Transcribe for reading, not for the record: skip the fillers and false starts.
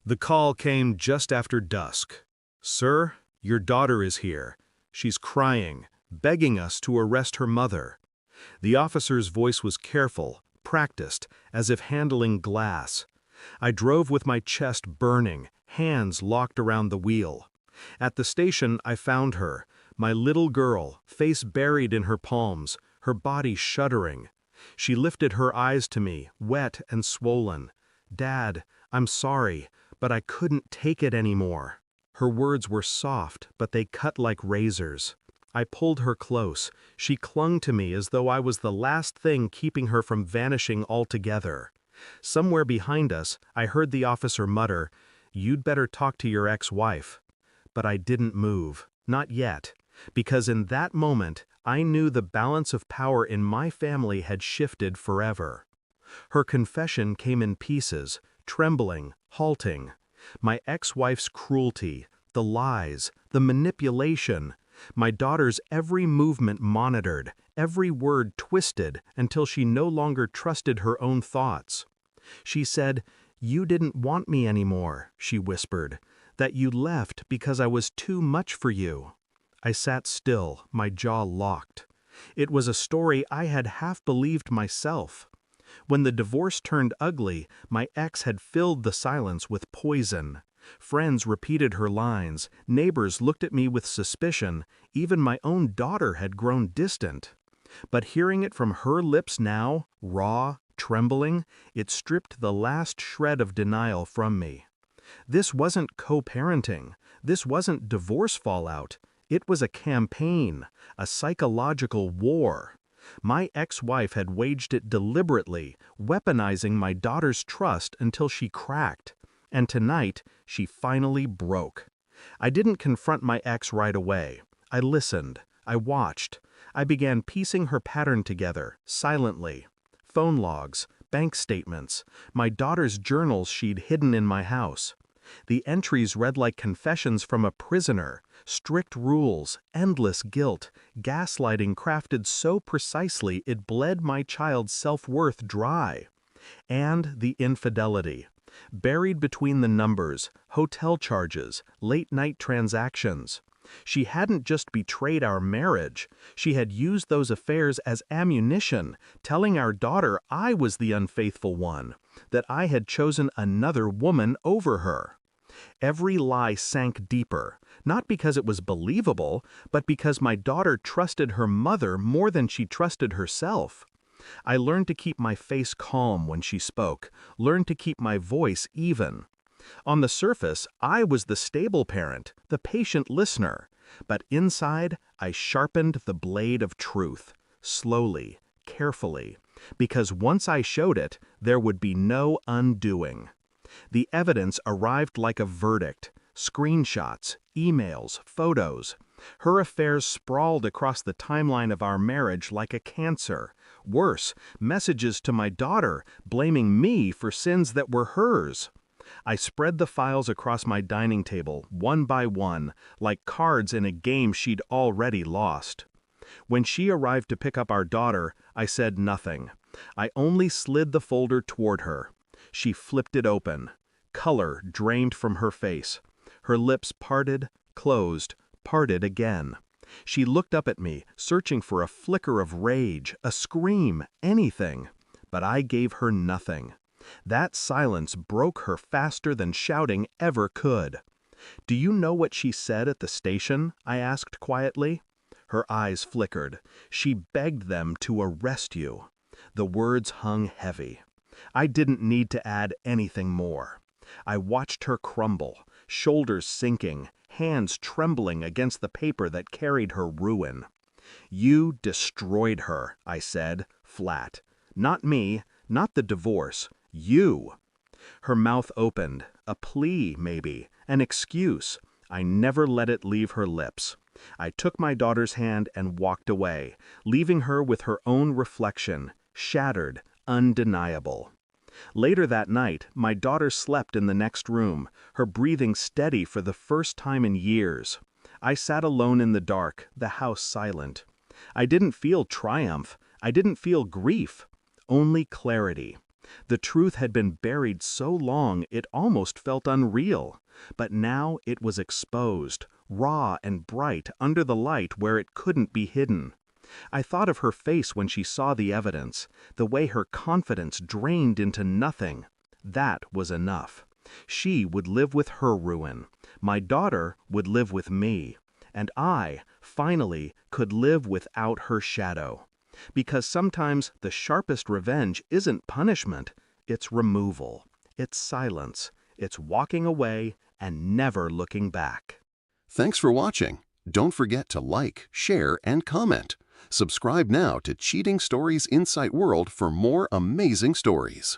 The call came just after dusk. "Sir, your daughter is here. She's crying, begging us to arrest her mother." The officer's voice was careful, practiced, as if handling glass. I drove with my chest burning, hands locked around the wheel. At the station, I found her, my little girl, face buried in her palms, her body shuddering. She lifted her eyes to me, wet and swollen. "Dad, I'm sorry, but I couldn't take it anymore." Her words were soft, but they cut like razors. I pulled her close. She clung to me as though I was the last thing keeping her from vanishing altogether. Somewhere behind us, I heard the officer mutter, "You'd better talk to your ex-wife." But I didn't move, not yet, because in that moment, I knew the balance of power in my family had shifted forever. Her confession came in pieces, trembling, halting. My ex-wife's cruelty, the lies, the manipulation, my daughter's every movement monitored, every word twisted until she no longer trusted her own thoughts. She said, "You didn't want me anymore," she whispered, "that you left because I was too much for you." I sat still, my jaw locked. It was a story I had half believed myself. When the divorce turned ugly, my ex had filled the silence with poison. Friends repeated her lines, neighbors looked at me with suspicion, even my own daughter had grown distant. But hearing it from her lips now, raw, trembling, it stripped the last shred of denial from me. This wasn't co-parenting. This wasn't divorce fallout. It was a campaign, a psychological war. My ex-wife had waged it deliberately, weaponizing my daughter's trust until she cracked. And tonight, she finally broke. I didn't confront my ex right away. I listened. I watched. I began piecing her pattern together, silently. Phone logs, bank statements, my daughter's journals she'd hidden in my house. The entries read like confessions from a prisoner, strict rules, endless guilt, gaslighting crafted so precisely it bled my child's self-worth dry. And the infidelity. Buried between the numbers, hotel charges, late-night transactions. She hadn't just betrayed our marriage, she had used those affairs as ammunition, telling our daughter I was the unfaithful one, that I had chosen another woman over her. Every lie sank deeper, not because it was believable, but because my daughter trusted her mother more than she trusted herself. I learned to keep my face calm when she spoke, learned to keep my voice even. On the surface, I was the stable parent, the patient listener, but inside, I sharpened the blade of truth, slowly, carefully, because once I showed it, there would be no undoing. The evidence arrived like a verdict, screenshots, emails, photos. Her affairs sprawled across the timeline of our marriage like a cancer. Worse, messages to my daughter, blaming me for sins that were hers. I spread the files across my dining table, one by one, like cards in a game she'd already lost. When she arrived to pick up our daughter, I said nothing. I only slid the folder toward her. She flipped it open. Color drained from her face. Her lips parted, closed, parted again. She looked up at me, searching for a flicker of rage, a scream, anything. But I gave her nothing. That silence broke her faster than shouting ever could. "Do you know what she said at the station?" I asked quietly. Her eyes flickered. She begged them to arrest you. The words hung heavy. I didn't need to add anything more. I watched her crumble, shoulders sinking, hands trembling against the paper that carried her ruin. "You destroyed her," I said, flat. "Not me, not the divorce. You." Her mouth opened, a plea, maybe, an excuse. I never let it leave her lips. I took my daughter's hand and walked away, leaving her with her own reflection, shattered, undeniable. Later that night, my daughter slept in the next room, her breathing steady for the first time in years. I sat alone in the dark, the house silent. I didn't feel triumph. I didn't feel grief. Only clarity. The truth had been buried so long it almost felt unreal, but now it was exposed, raw and bright under the light where it couldn't be hidden. I thought of her face when she saw the evidence, the way her confidence drained into nothing. That was enough. She would live with her ruin. My daughter would live with me. And I, finally, could live without her shadow. Because sometimes the sharpest revenge isn't punishment, it's removal, it's silence, it's walking away and never looking back. Thanks for watching. Don't forget to like, share, and comment. Subscribe now to Cheating Stories Insight World for more amazing stories.